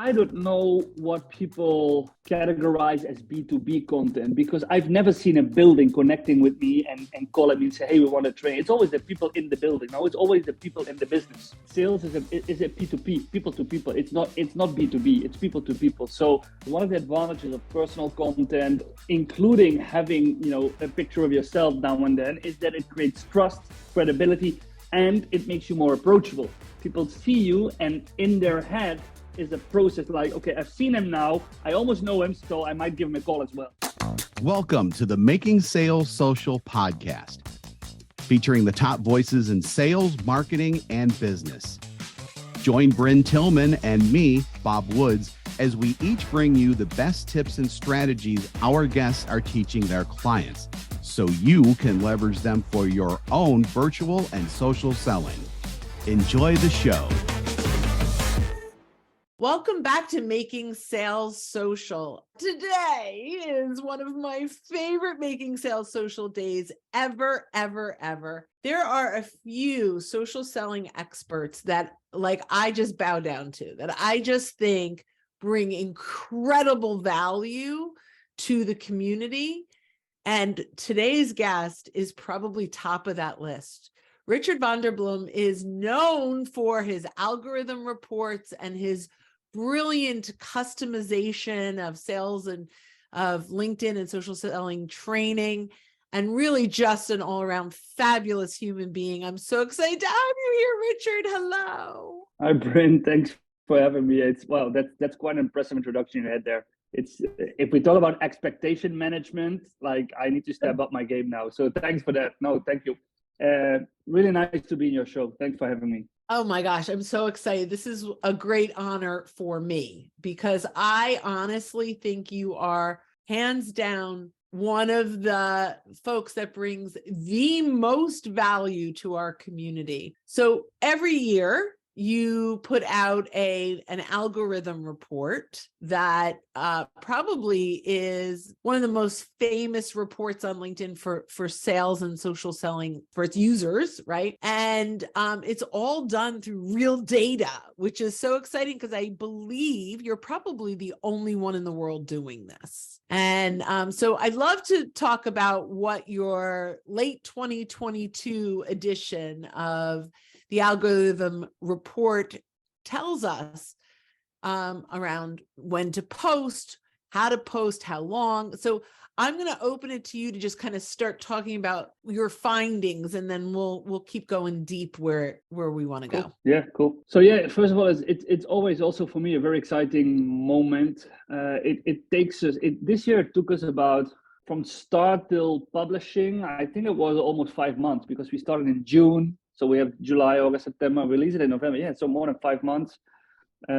I don't know what people categorize as B2B content, because I've never seen a building connecting with me and calling me and say, hey, we want to train. It's always the people in the building. No, it's always the people in the business. Sales is a P2P, people to people. It's not B2B, it's people to people. So one of the advantages of personal content, including having, a picture of yourself now and then, is that it creates trust, credibility, and it makes you more approachable. People see you, and in their head is a process like, okay, I've seen him now, I almost know him, so I might give him a call as well. Welcome to the Making Sales Social podcast, featuring the top voices in sales, marketing, and business. Join Bryn Tillman and me, Bob Woods, as we each bring you the best tips and strategies our guests are teaching their clients, so you can leverage them for your own virtual and social selling. Enjoy the show. Welcome back to Making Sales Social. Today is one of my favorite Making Sales Social days ever. There are a few social selling experts that I just bow down to, that I just think bring incredible value to the community. And today's guest is probably top of that list. Richard van der Blom is known for his algorithm reports and his brilliant customization of sales and of LinkedIn and social selling training, and really just an all-around fabulous human being. I'm so excited to have you here, Richard. Hello. Hi, Bryn. Thanks for having me. That's quite an impressive introduction you had there. It's, if we talk about expectation management, I need to step up my game now. So thanks for that. No, thank you. Really nice to be in your show. Thanks for having me. Oh my gosh, I'm so excited. This is a great honor for me because I honestly think you are hands down one of the folks that brings the most value to our community. So every year you put out an algorithm report that probably is one of the most famous reports on LinkedIn for sales and social selling for its users, right? And it's all done through real data, which is so exciting because I believe you're probably the only one in the world doing this. And so I'd love to talk about what your late 2022 edition of the algorithm report tells us around when to post, how long. So I'm going to open it to you to just kind of start talking about your findings, and then we'll keep going deep where we want to go. Yeah, cool. So yeah, first of all, it's always also for me a very exciting moment. It takes us. This year it took us about, from start till publishing, I think it was almost 5 months, because we started in June. So we have July, August, September, release it in November. Yeah, so more than 5 months.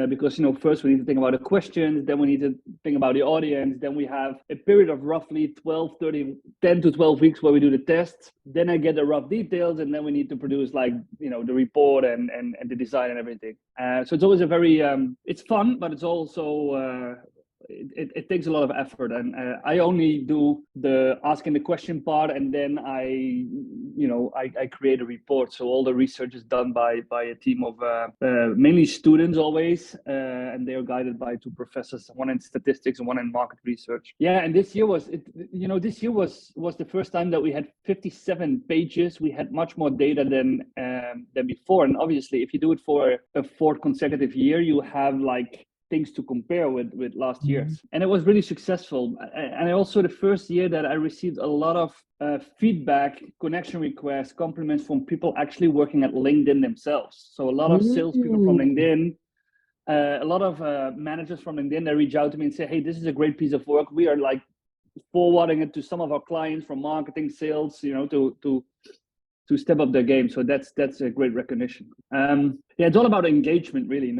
Because, first we need to think about the questions, then we need to think about the audience. Then we have a period of roughly 10 to 12 weeks where we do the tests. Then I get the rough details, and then we need to produce the report and the design and everything. So it's always a very, it's fun, but it's also, it takes a lot of effort, and I only do the asking the question part, and then I create a report. So all the research is done by a team of mainly students always, and they are guided by two professors, one in statistics and one in market research. Yeah, and this year was the first time that we had 57 pages. We had much more data than before, and obviously, if you do it for a fourth consecutive year, you have things to compare with last year's. And it was really successful. And also the first year that I received a lot of feedback, connection requests, compliments from people actually working at LinkedIn themselves. So a lot of salespeople from LinkedIn, a lot of managers from LinkedIn, they reach out to me and say, hey, this is a great piece of work. We are forwarding it to some of our clients from marketing, sales, to step up their game. So that's a great recognition. It's all about engagement, really.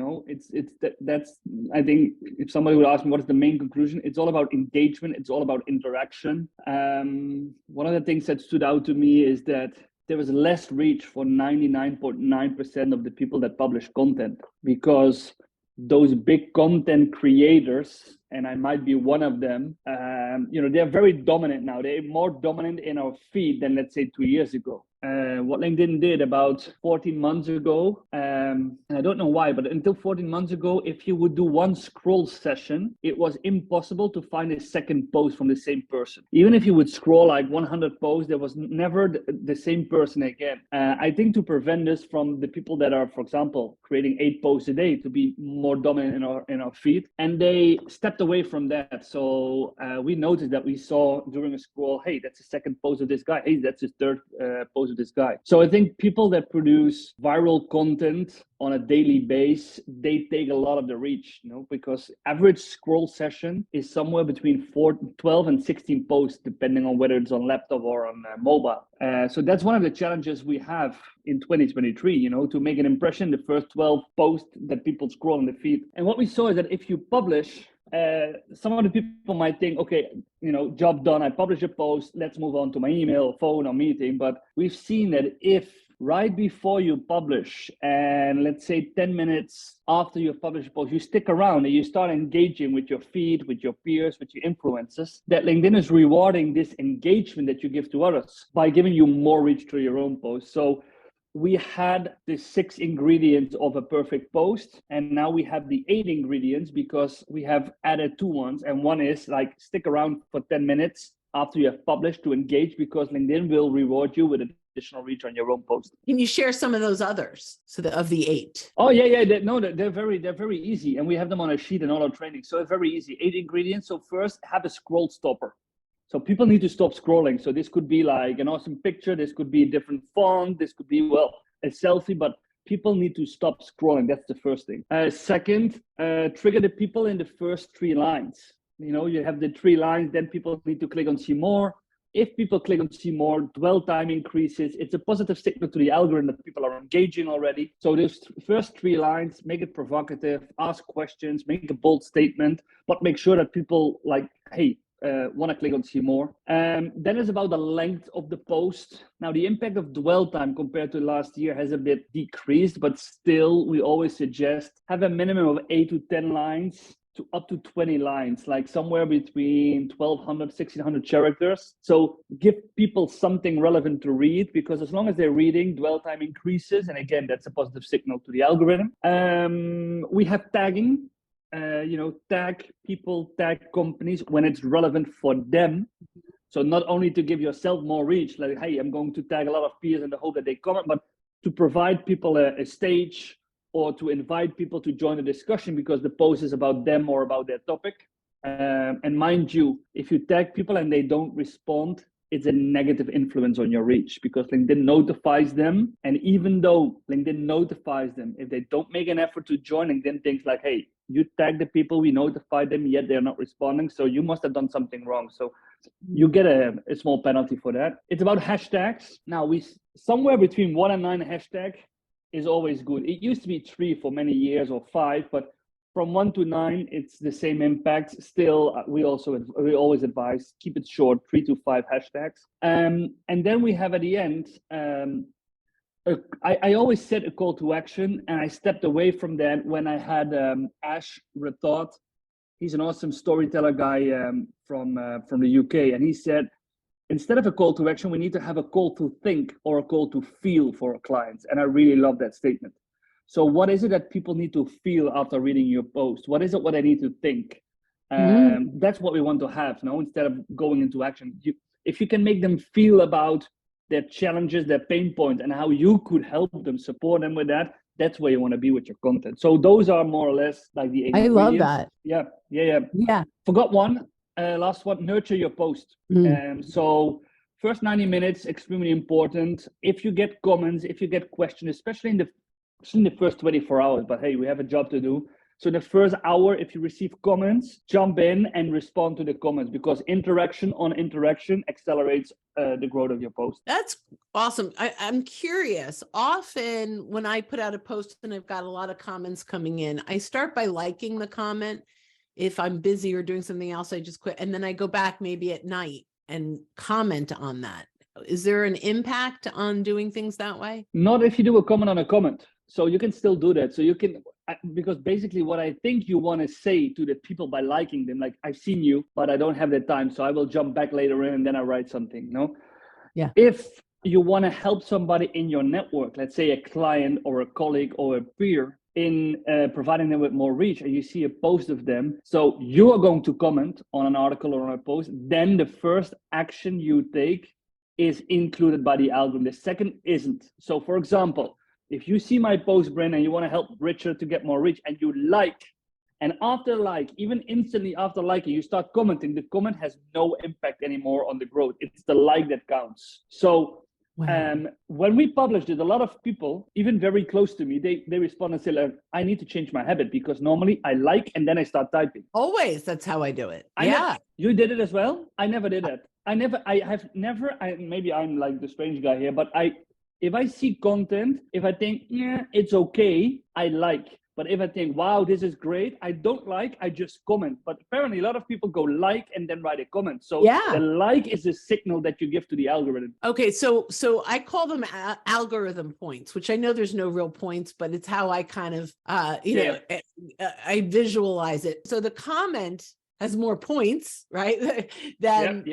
That's I think if somebody would ask me what is the main conclusion, it's all about engagement. It's all about interaction. One of the things that stood out to me is that there was less reach for 99.9% of the people that publish content, because those big content creators, and I might be one of them, they're very dominant now. They're more dominant in our feed than, let's say, 2 years ago. what LinkedIn did about 14 months ago, and I don't know why, but until 14 months ago, if you would do one scroll session, it was impossible to find a second post from the same person. Even if you would scroll like 100 posts, there was never the same person again. I think to prevent this from the people that are, for example, creating 8 posts a day to be more dominant in our feed, and they stepped away from that. So we noticed that we saw during a scroll, hey, that's the second post of this guy. Hey, that's his third post of this guy. So I think people that produce viral content on a daily base, they take a lot of the reach, because average scroll session is somewhere between 12 and 16 posts, depending on whether it's on laptop or on mobile. So that's one of the challenges we have in 2023, to make an impression, the first 12 posts that people scroll in the feed. And what we saw is that if you publish, some of the people might think, okay, job done, I publish a post, let's move on to my email, phone, or meeting. But we've seen that if right before you publish, and let's say 10 minutes after you publish a post, you stick around and you start engaging with your feed, with your peers, with your influencers, that LinkedIn is rewarding this engagement that you give to others by giving you more reach to your own post. So we had the 6 ingredients of a perfect post, and now we have the 8 ingredients because we have added 2 ones. And one is like stick around for 10 minutes after you have published to engage, because LinkedIn will reward you with additional reach on your own post. Can you share some of those others? Of the 8? Oh yeah. They're very easy, and we have them on a sheet in all our training. So it's very easy. 8 ingredients. So first, have a scroll stopper. So people need to stop scrolling. So this could be like an awesome picture. This could be a different font. This could be, a selfie, but people need to stop scrolling. That's the first thing. Second, trigger the people in the first 3 lines. You have the 3 lines, then people need to click on see more. If people click on see more, dwell time increases. It's a positive signal to the algorithm that people are engaging already. So those first 3 lines, make it provocative, ask questions, make a bold statement, but make sure that people want to click on see more. Then it's about the length of the post. Now the impact of dwell time compared to last year has a bit decreased, but still we always suggest have a minimum of 8 to 10 lines to up to 20 lines, like somewhere between 1200, 1600 characters. So give people something relevant to read, because as long as they're reading, dwell time increases. And again, that's a positive signal to the algorithm. We have tagging. Tag people, tag companies when it's relevant for them. So not only to give yourself more reach, like, hey, I'm going to tag a lot of peers in the hope that they comment, but to provide people a stage, or to invite people to join the discussion because the post is about them or about their topic. And mind you, if you tag people and they don't respond, it's a negative influence on your reach, because LinkedIn notifies them. And even though LinkedIn notifies them, if they don't make an effort to join, LinkedIn thinks like, hey, you tagged the people, we notified them, yet they're not responding. So you must have done something wrong. So you get a small penalty for that. It's about hashtags. Now, somewhere between 1 and 9 hashtag is always good. It used to be 3 for many years, or 5, but from 1 to 9, it's the same impact. Still, we always advise keep it short, 3 to 5 hashtags. And then we have at the end, I always set a call to action, and I stepped away from that when I had Ash Rathod. He's an awesome storyteller guy from the UK, and he said, instead of a call to action, we need to have a call to think or a call to feel for our clients. And I really love that statement. So what is it that people need to feel after reading your post? What is it what they need to think? That's what we want to have, instead of going into action. If you can make them feel about their challenges, their pain points, and how you could help them, support them with that, that's where you want to be with your content. So those are more or less like the 8 I love ingredients. that. Yeah. Forgot one. Last one, nurture your post. So first 90 minutes, extremely important. If you get comments, if you get questions, especially in the first 24 hours, but hey, we have a job to do. So the first hour, if you receive comments, jump in and respond to the comments, because interaction on interaction accelerates the growth of your post. That's awesome. I'm curious. Often when I put out a post and I've got a lot of comments coming in, I start by liking the comment. If I'm busy or doing something else, I just quit. And then I go back maybe at night and comment on that. Is there an impact on doing things that way? Not if you do a comment on a comment. So you can still do that. So you can, because basically what I think you want to say to the people by liking them, like, I've seen you, but I don't have the time. So I will jump back later in and then I write something, Yeah. If you want to help somebody in your network, let's say a client or a colleague or a peer, in providing them with more reach, and you see a post of them, so you are going to comment on an article or on a post, then the first action you take is included by the algorithm. The second isn't. So for example, if you see my post, Brent, and you want to help Richard to get more reach, and you like, and after like, even instantly after liking, you start commenting, the comment has no impact anymore on the growth. It's the like that counts. So when we published it, a lot of people, even very close to me, they respond and say, like, I need to change my habit, because normally I like and then I start typing. Always, that's how I do it. You did it as well? I never did that. Maybe I'm like the strange guy here, but if I see content, if I think, yeah, it's okay, I like. But if I think, wow, this is great, I don't like, I just comment. But apparently a lot of people go like and then write a comment. So the like is a signal that you give to the algorithm. Okay, so I call them algorithm points, which I know there's no real points, but it's how I kind of, I visualize it. So the comment has more points, right, than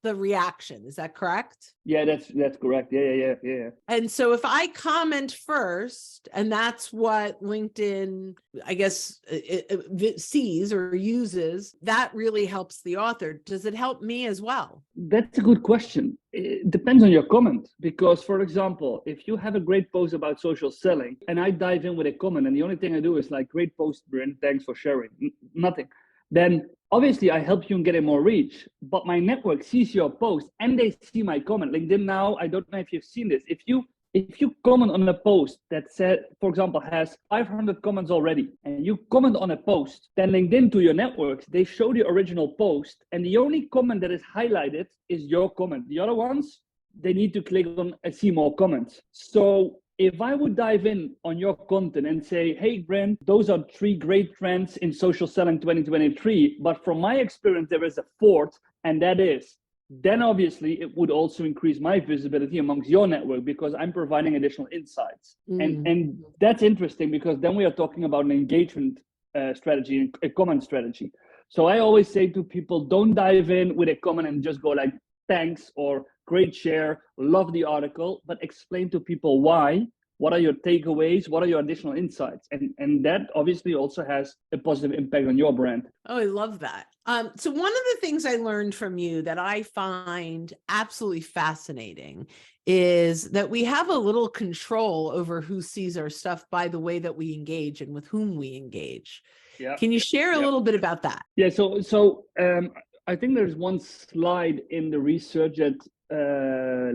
the reaction. Is that correct? Yeah, that's correct. Yeah. And so if I comment first, and that's what LinkedIn, I guess, it sees or uses, that really helps the author. Does it help me as well? That's a good question. It depends on your comment, because, for example, if you have a great post about social selling and I dive in with a comment, and the only thing I do is like, great post, Brent, thanks for sharing, nothing, then obviously I help you in getting more reach, but my network sees your post and they see my comment. LinkedIn now, I don't know if you've seen this. If you comment on a post that said, for example, has 500 comments already, and you comment on a post, then LinkedIn to your networks, they show the original post, and the only comment that is highlighted is your comment. The other ones, they need to click on see more comments. So if I would dive in on your content and say, hey, Brent, those are 3 great trends in social selling 2023, but from my experience, there is a 4th, and that is, then obviously it would also increase my visibility amongst your network, because I'm providing additional insights. And that's interesting, because then we are talking about an engagement strategy, a comment strategy. So I always say to people, don't dive in with a comment and just go like, thanks, or great share, love the article, but explain to people why, what are your takeaways, what are your additional insights, and that obviously also has a positive impact on your brand. Oh, I love that. So one of the things I learned from you that I find absolutely fascinating is that we have a little control over who sees our stuff by the way that we engage and with whom we engage. Yeah. Can you share a little bit about that? Yeah, so I think there's one slide in the research that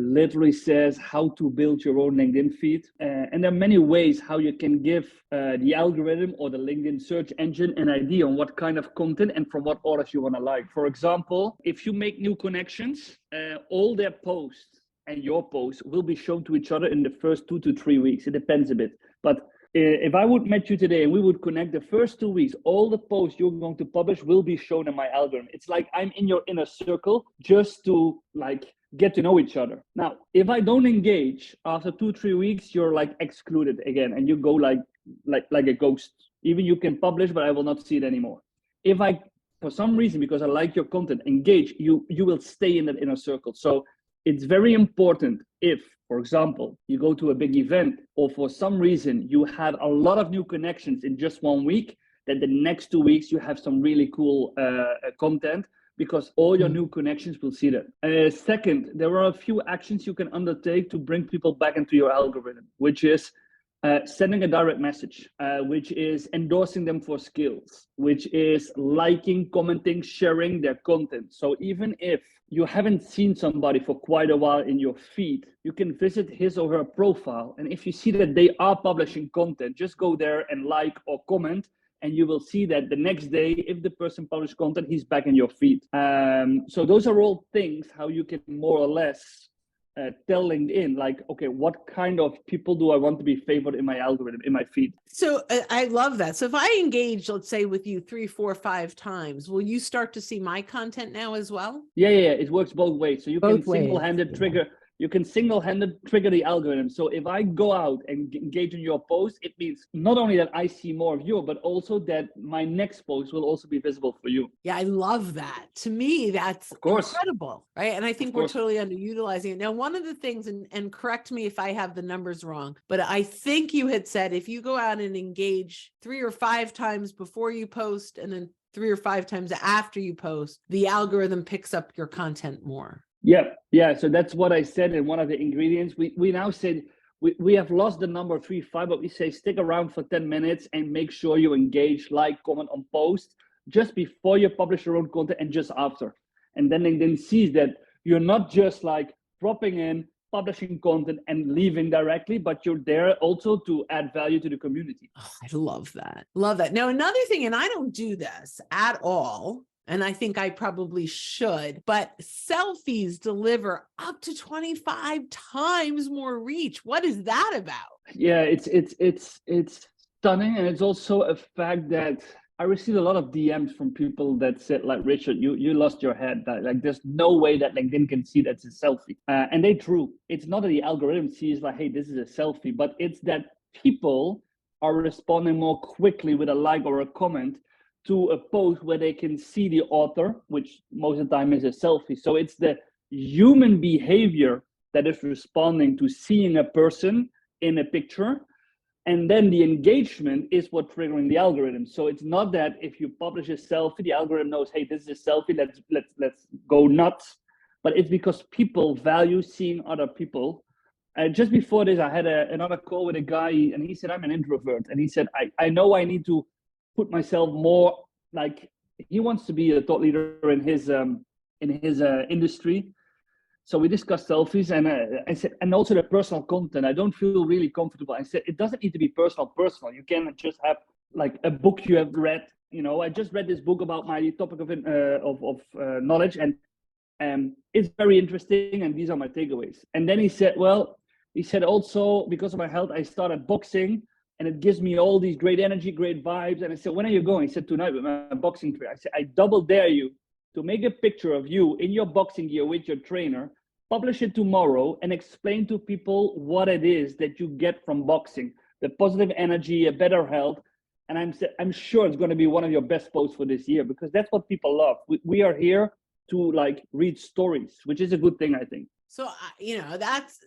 literally says how to build your own LinkedIn feed. And there are many ways how you can give the algorithm or the LinkedIn search engine an idea on what kind of content and from what authors you want to like. For example, if you make new connections, all their posts and your posts will be shown to each other in the first 2 to 3 weeks. It depends a bit. But if I would meet you today and we would connect, the first 2 weeks, all the posts you're going to publish will be shown in my algorithm. It's like I'm in your inner circle just to like get to know each other. Now, if I don't engage, after 2-3 weeks, you're like excluded again, and you go like a ghost. Even you can publish, but I will not see it anymore. If I, for some reason, because I like your content, engage, you will stay in that inner circle. So it's very important if, for example, you go to a big event, or for some reason you have a lot of new connections in just 1 week, that the next 2 weeks you have some really cool content, because all your new connections will see that. Second, there are a few actions you can undertake to bring people back into your algorithm, which is sending a direct message, which is endorsing them for skills, which is liking, commenting, sharing their content. So even if you haven't seen somebody for quite a while in your feed, you can visit his or her profile. And if you see that they are publishing content, just go there and like or comment, and you will see that the next day, if the person published content, he's back in your feed. So those are all things how you can more or less tell LinkedIn, like, okay, what kind of people do I want to be favored in my algorithm, in my feed? So I love that. So if I engage, let's say, with you 3, 4, 5 times, will you start to see my content now as well? Yeah, it works both ways. So you can single-handed trigger. you can single-handed trigger the algorithm. So if I go out and engage in your post, it means not only that I see more of you, but also that my next post will also be visible for you. Yeah, I love that. To me, that's incredible, right? And I think we're totally underutilizing it. Now, one of the things, and correct me if I have the numbers wrong, but I think you had said if you go out and engage 3 or 5 times before you post and then 3 or 5 times after you post, the algorithm picks up your content more. Yeah. So that's what I said in one of the ingredients. We now said we have lost the number 3, 5, but we say stick around for 10 minutes and make sure you engage, like, comment on post just before you publish your own content and just after. And then LinkedIn sees that you're not just like dropping in, publishing content and leaving directly, but you're there also to add value to the community. Oh, I love that. Love that. Now, another thing, and I don't do this at all, and I think I probably should, but selfies deliver up to 25 times more reach. What is that about? Yeah, it's stunning. And it's also a fact that I received a lot of DMs from people that said, like, Richard, you lost your head. Like, there's no way that LinkedIn can see that's a selfie. And they true. It's not that the algorithm sees like, hey, this is a selfie, but it's that people are responding more quickly with a like or a comment to a post where they can see the author, which most of the time is a selfie. So it's the human behavior that is responding to seeing a person in a picture. And then the engagement is what triggering the algorithm. So it's not that if you publish a selfie, the algorithm knows, hey, this is a selfie, let's go nuts. But it's because people value seeing other people. Just before this, I had another call with a guy, and he said, I'm an introvert. And he said, I know I need to put myself more, like, he wants to be a thought leader in his industry. So we discussed selfies, and I said, and also the personal content. I don't feel really comfortable. I said, it doesn't need to be personal. You can just have like a book you have read. You know, I just read this book about my topic of knowledge, and it's very interesting. And these are my takeaways. And then he said, also because of my health, I started boxing, and it gives me all these great energy, great vibes. And I said, when are you going? He said, tonight with my boxing trainer. I said, I double dare you to make a picture of you in your boxing gear with your trainer, publish it tomorrow, and explain to people what it is that you get from boxing, the positive energy, a better health. And I'm sure it's going to be one of your best posts for this year, because that's what people love. We are here to like read stories, which is a good thing, I think. So,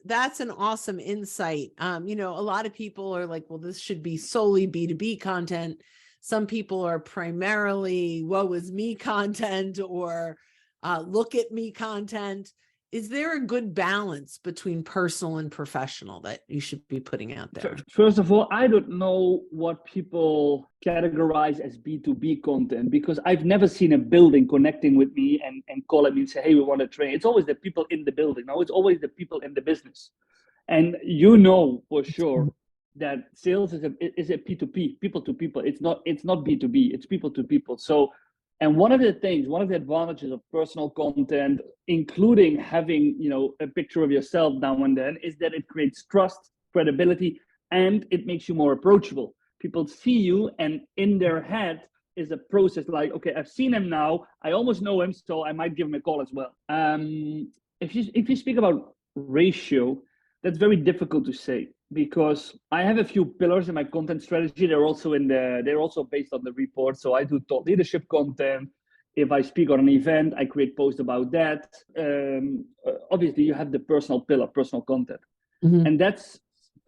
that's an awesome insight. A lot of people are like, well, this should be solely B2B content. Some people are primarily woe is me content or look at me content. Is there a good balance between personal and professional that you should be putting out there? First of all, I don't know what people categorize as B2B content, because I've never seen a building connecting with me and calling me and say, hey, we want to train. It's always the people in the building. No, it's always the people in the business. And for sure that sales is a P2P, people to people. It's not B2B, it's people to people. So, and one of the advantages of personal content, including having, a picture of yourself now and then, is that it creates trust, credibility, and it makes you more approachable. People see you, and in their head is a process like, okay, I've seen him now, I almost know him, so I might give him a call as well. If you speak about ratio, that's very difficult to say, because I have a few pillars in my content strategy. They're also based on the report. So I do thought leadership content. If I speak on an event, I create posts about that. Obviously, you have the personal pillar, personal content. Mm-hmm. And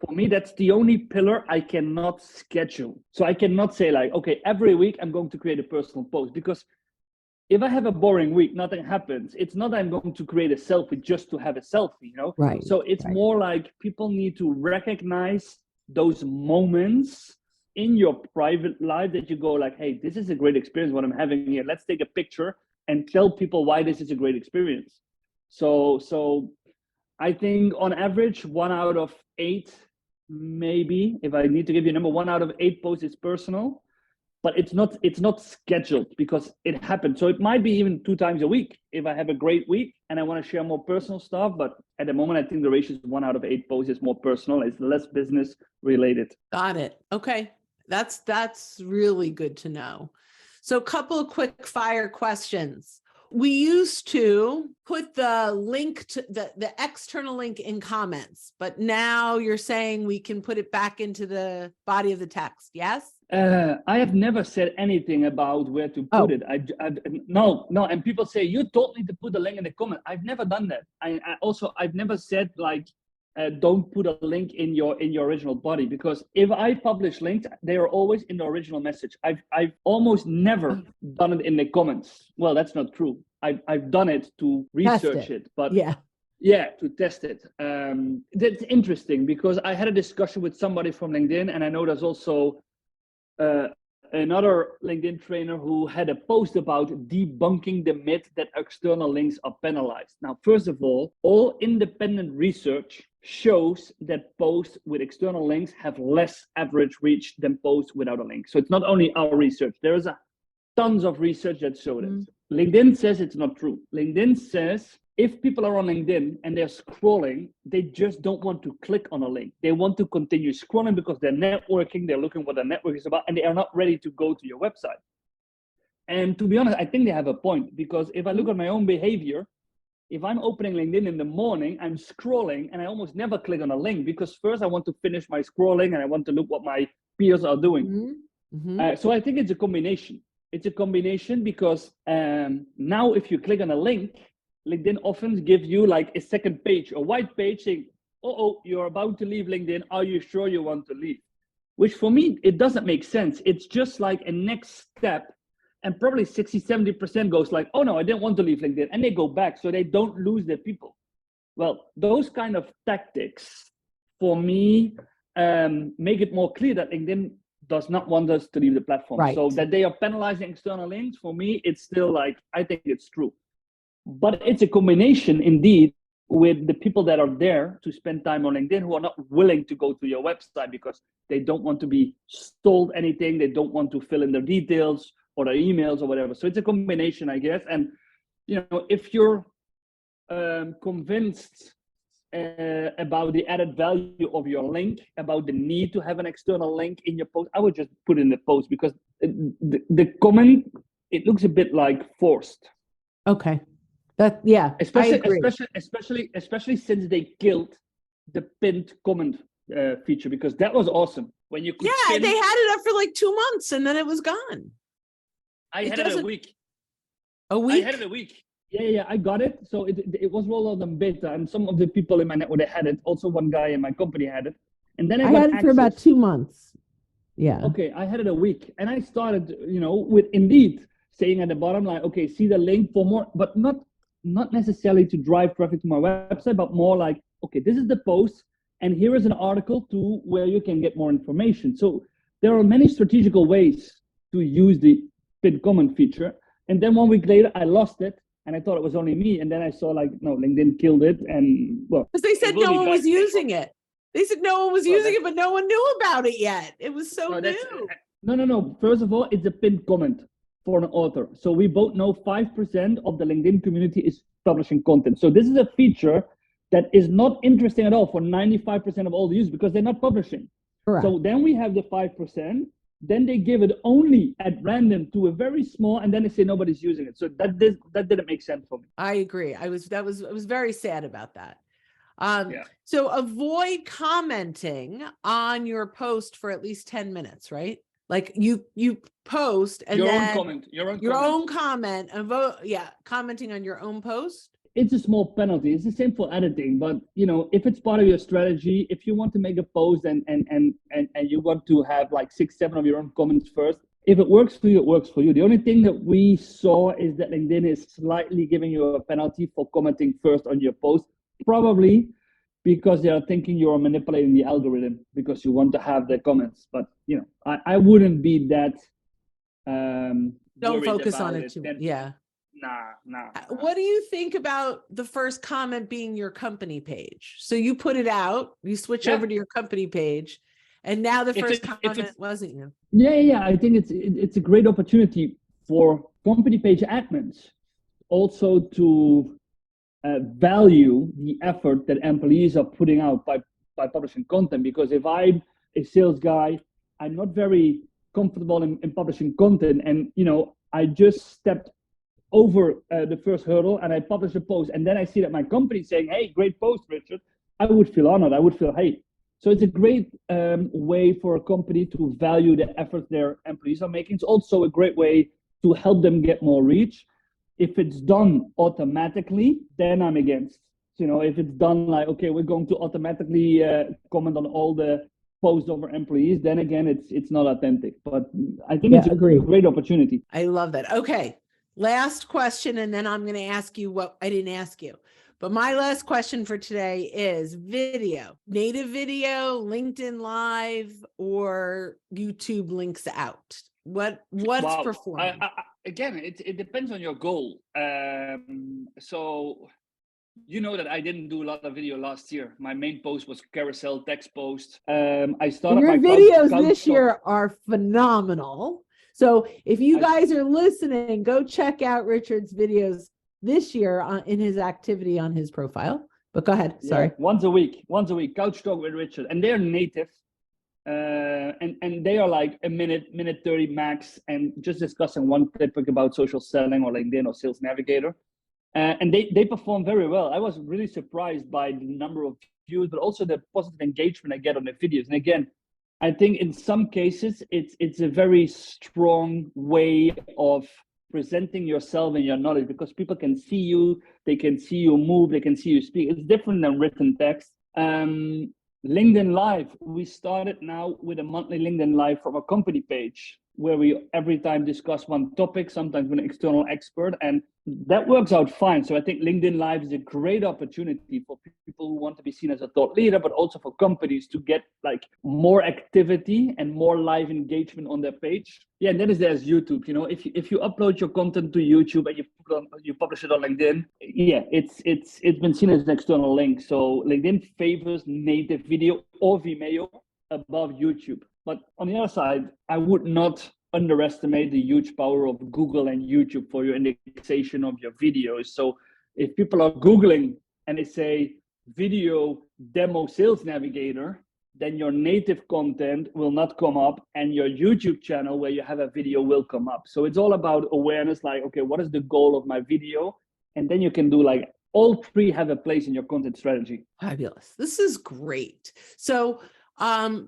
for me, that's the only pillar I cannot schedule. So I cannot say like, okay, every week I'm going to create a personal post, because if I have a boring week, nothing happens. It's not that I'm going to create a selfie just to have a selfie, Right. So it's more like people need to recognize those moments in your private life that you go like, hey, this is a great experience what I'm having here. Let's take a picture and tell people why this is a great experience. So I think on average, 1 out of 8, maybe, if I need to give you a number, 1 out of 8 posts is personal. But it's not scheduled, because it happens. So it might be even 2 times a week if I have a great week and I want to share more personal stuff. But at the moment, I think the ratio is 1 out of 8 posts is more personal. It's less business related. Got it. Okay. That's really good to know. So a couple of quick fire questions. we used to put the link to the external link in comments, but now you're saying we can put it back into the body of the text. Yes. I have never said anything about where to put it. No. And people say, you told me to put the link in the comment. I've never done that. I've never said like, don't put a link in your original body, because if I publish links, they are always in the original message. I've almost never done it in the comments. Well, that's not true. I've done it to research it, but yeah, to test it. That's interesting, because I had a discussion with somebody from LinkedIn, and I know there's also another LinkedIn trainer who had a post about debunking the myth that external links are penalized. Now, first of all independent research shows that posts with external links have less average reach than posts without a link. So it's not only our research. There is tons of research that showed it. LinkedIn says it's not true. LinkedIn says if people are on LinkedIn and they're scrolling, they just don't want to click on a link. They want to continue scrolling because they're networking, they're looking what their network is about, and they are not ready to go to your website. And to be honest, I think they have a point, because if I look at my own behavior, if I'm opening LinkedIn in the morning, I'm scrolling and I almost never click on a link, because first I want to finish my scrolling and I want to look what my peers are doing. So I think it's a combination. It's a combination because now if you click on a link, LinkedIn often gives you like a second page, a white page saying, oh, you're about to leave LinkedIn. Are you sure you want to leave? Which for me, it doesn't make sense. It's just like a next step. And probably 60-70% goes like, oh no, I didn't want to leave LinkedIn. And they go back so they don't lose their people. Well, those kind of tactics for me make it more clear that LinkedIn does not want us to leave the platform. Right. So that they are penalizing external links, for me, it's still like, I think it's true. But it's a combination indeed with the people that are there to spend time on LinkedIn who are not willing to go to your website because they don't want to be told anything. They don't want to fill in their details or their emails or whatever. So it's a combination, I guess. And, if you're convinced about the added value of your link, about the need to have an external link in your post, I would just put it in the post, because the comment, it looks a bit like forced. Okay. Especially since they killed the pinned comment feature, because that was awesome. When you could they had it up for like 2 months and then it was gone. I had it a week. A week? I had it a week. Yeah, I got it. So it was rolled out in beta, and some of the people in my network, they had it. Also, one guy in my company had it. And then I had it for about 2 months. Yeah. Okay, I had it a week. And I started, with Indeed saying at the bottom, like, okay, see the link for more, but not necessarily to drive traffic to my website, but more like, okay, this is the post, and here is an article to where you can get more information. So there are many strategical ways to use the pinned comment feature. And then 1 week later, I lost it, and I thought it was only me. And then I saw like, no, LinkedIn killed it, and well, because they said no one was using it. They said no one was using it, but no one knew about it yet. It was so new. No. First of all, it's a pinned comment for an author. So we both know 5% of the LinkedIn community is publishing content. So this is a feature that is not interesting at all for 95% of all the users, because they're not publishing. Correct. So then we have the 5%. Then they give it only at random to a very small, and then they say nobody's using it. So that didn't make sense for me. I agree. I was very sad about that. So avoid commenting on your post for at least 10 minutes, right? Like you post and your then own comment and vote. Yeah. Commenting on your own post. It's a small penalty. It's the same for editing, but if it's part of your strategy, if you want to make a post and you want to have like 6-7 of your own comments first, if it works for you, it works for you. The only thing that we saw is that LinkedIn is slightly giving you a penalty for commenting first on your post, probably because they are thinking you are manipulating the algorithm because you want to have the comments. But I wouldn't be that. Don't focus on it too much. Yeah. Nah. What do you think about the first comment being your company page? So you put it out, you switch over to your company page, and now the first comment wasn't you. Yeah. I think it's a great opportunity for company page admins also to value the effort that employees are putting out by publishing content. Because if I'm a sales guy, I'm not very comfortable in publishing content, and I just stepped over the first hurdle and I publish a post, and then I see that my company is saying, hey, great post, Richard, I would feel honored. I would feel, hey. So it's a great way for a company to value the efforts their employees are making. It's also a great way to help them get more reach. If it's done automatically, then I'm against. You know, if it's done like, okay, we're going to automatically comment on all the posts of our employees, then again, it's not authentic. But I think it's a great opportunity. I love that. Okay, last question, and then I'm going to ask you what I didn't ask you. But my last question for today is video, native video, LinkedIn Live, or YouTube links out. What's performing? Again, it depends on your goal. So you know that I didn't do a lot of video last year. My main post was carousel text post. I started your my videos this year are phenomenal. So if you guys are listening, go check out Richard's videos this year in his activity on his profile. But go ahead. Sorry. Yeah, once a week, Couch Talk with Richard, and they're native. And they are like a minute 30 max, and just discussing one topic about social selling or LinkedIn or Sales Navigator. And they perform very well. I was really surprised by the number of views, but also the positive engagement I get on the videos. And again, I think in some cases it's a very strong way of presenting yourself and your knowledge, because people can see you, they can see you move, they can see you speak. It's different than written text. LinkedIn Live, we started now with a monthly LinkedIn Live from a company page where we every time discuss one topic, sometimes with an external expert, and that works out fine. So I think LinkedIn Live is a great opportunity for people who want to be seen as a thought leader, but also for companies to get like more activity and more live engagement on their page. Yeah, and then there's YouTube. You know, if you upload your content to YouTube and you publish it on LinkedIn, yeah, it's been seen as an external link. So LinkedIn favors native video or Vimeo above YouTube. But on the other side, I would not underestimate the huge power of Google and YouTube for your indexation of your videos. So if people are Googling and they say video demo Sales Navigator, then your native content will not come up, and your YouTube channel where you have a video will come up. So it's all about awareness, like, okay, what is the goal of my video? And then you can do like all three have a place in your content strategy. Fabulous. This is great. So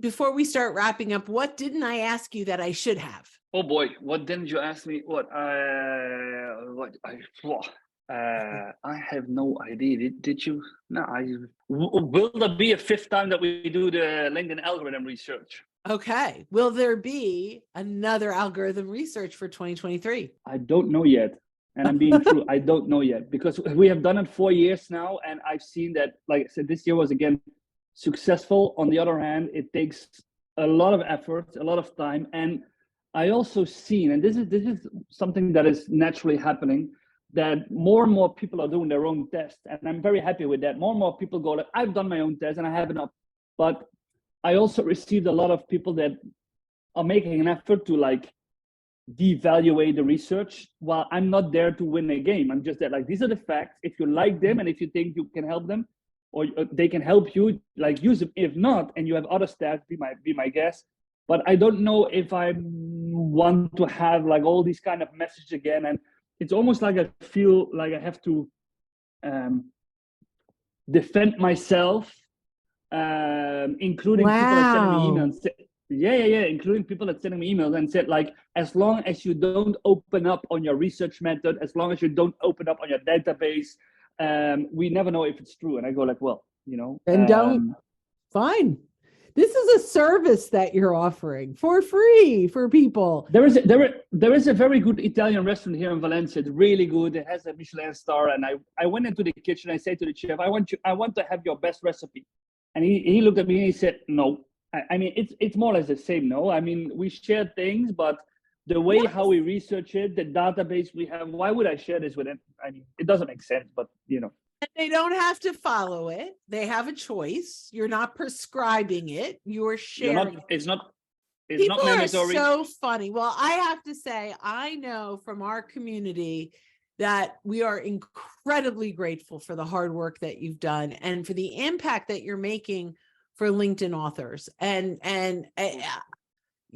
before we start wrapping up, what didn't I ask you that I should have? Oh boy, what didn't you ask me? I have no idea. Did you? No. Will there be a fifth time that we do the LinkedIn algorithm research? Okay. Will there be another algorithm research for 2023? I don't know yet. And I'm being true. I don't know yet, because we have done it 4 years now. And I've seen that, like I said, this year was again successful. On the other hand, it takes a lot of effort, a lot of time. And I also seen, and this is something that is naturally happening, that more and more people are doing their own tests. And I'm very happy with that. More and more people go like, I've done my own test and I have enough. But I also received a lot of people that are making an effort to like devaluate the research. While I'm not there to win a game. I'm just there like, these are the facts. If you like them and if you think you can help them, or they can help you, like, use them. If not, and you have other stats, be my guest. But I don't know if I want to have like all these kind of messages again. And it's almost like I feel like I have to defend myself, including people that send me emails. Including people that send me emails and said like, as long as you don't open up on your research method, as long as you don't open up on your database, we never know if it's true. And I go like, well, you know, and don't. Fine. This is a service that you're offering for free for people. There is a very good Italian restaurant here in Valencia. It's really good. It has a Michelin star. And I went into the kitchen. I said to the chef, I want to have your best recipe. And he looked at me and he said, no. I mean, it's more or less the same. No, I mean, we share things, but the way how we research it, the database we have, why would I share this with them? I mean, it doesn't make sense, but you know. And they don't have to follow it. They have a choice. You're not prescribing it. You're sharing. It's not People mandatory. Are so funny. Well, I have to say, I know from our community that we are incredibly grateful for the hard work that you've done and for the impact that you're making for LinkedIn authors. And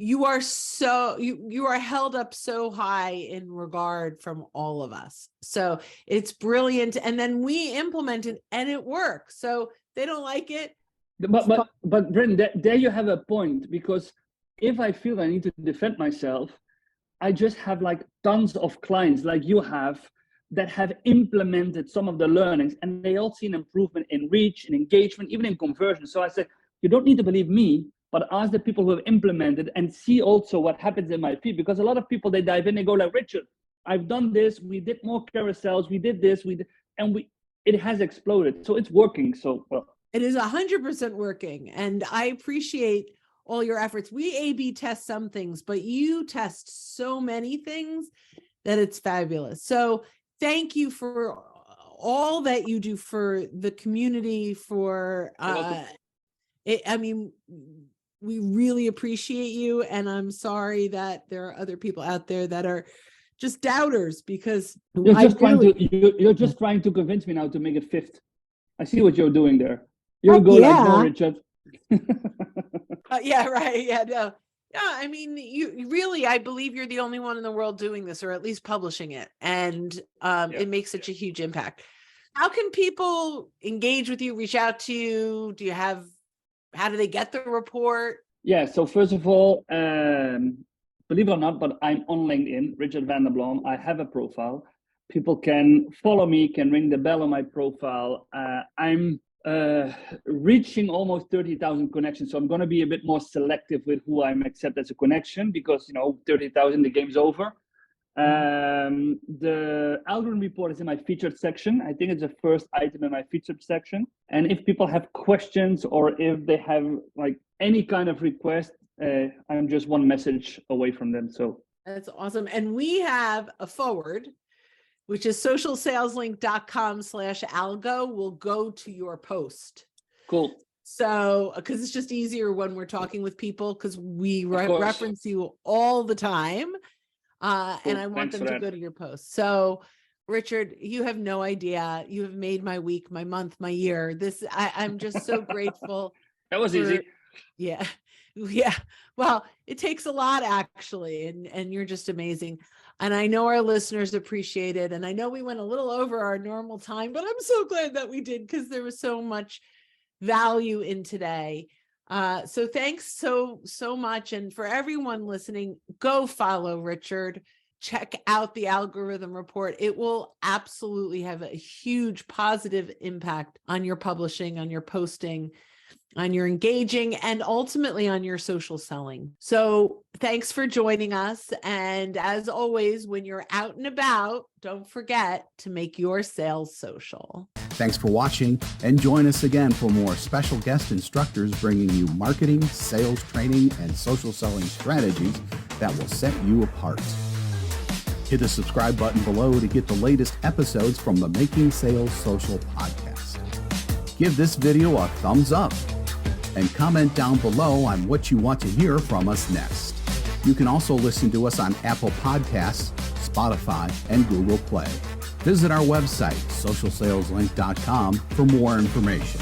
you are so, you are held up so high in regard from all of us. So it's brilliant. And then we implement it and it works. So they don't like it. But Bryn, there you have a point, because if I feel I need to defend myself, I just have like tons of clients like you have that have implemented some of the learnings, and they all see an improvement in reach, in engagement, even in conversion. So I said, you don't need to believe me, but ask the people who have implemented and see also what happens in my feed. Because a lot of people, they dive in and go like, Richard, I've done this, we did more carousels, we did this, it has exploded. So it's working so well. It is 100% working. And I appreciate all your efforts. We A/B test some things, but you test so many things that it's fabulous. So thank you for all that you do for the community, for, I mean, we really appreciate you. And I'm sorry that there are other people out there that are just doubters, because you're just trying to convince me now to make it fifth. I see what you're doing there. You're going like, no, Richard. Yeah, right. Yeah, no. Yeah, I mean, you really, I believe you're the only one in the world doing this, or at least publishing it. And it makes such a huge impact. How can people engage with you, reach out to you? How do they get the report? Yeah, so first of all, believe it or not, but I'm on LinkedIn, Richard van der Blom. I have a profile. People can follow me, can ring the bell on my profile. I'm reaching almost 30,000 connections. So I'm going to be a bit more selective with who I'm accept as a connection, because, 30,000, the game's over. The algorithm report is in my featured section. I think it's the first item in my featured section. And if people have questions, or if they have like any kind of request, I'm just one message away from them. So that's awesome. And we have a forward, which is socialsaleslink.com/algo, will go to your post. Cool. So, because it's just easier when we're talking with people, because we reference you all the time. Cool. And I want them to go to your post. So, Richard, you have no idea. You have made my week, my month, my year. I'm just so grateful. That was easy. Yeah. Yeah. Well, it takes a lot, actually. And you're just amazing. And I know our listeners appreciate it. And I know we went a little over our normal time, but I'm so glad that we did, because there was so much value in today. So thanks so much. And for everyone listening, go follow Richard. Check out the algorithm report. It will absolutely have a huge positive impact on your publishing, on your posting, on your engaging, and ultimately on your social selling. So thanks for joining us. And as always, when you're out and about, don't forget to make your sales social. Thanks for watching, and join us again for more special guest instructors bringing you marketing, sales training, and social selling strategies that will set you apart. Hit the subscribe button below to get the latest episodes from the Making Sales Social podcast. Give this video a thumbs up and comment down below on what you want to hear from us next. You can also listen to us on Apple Podcasts, Spotify, and Google Play. Visit our website, socialsaleslink.com, for more information.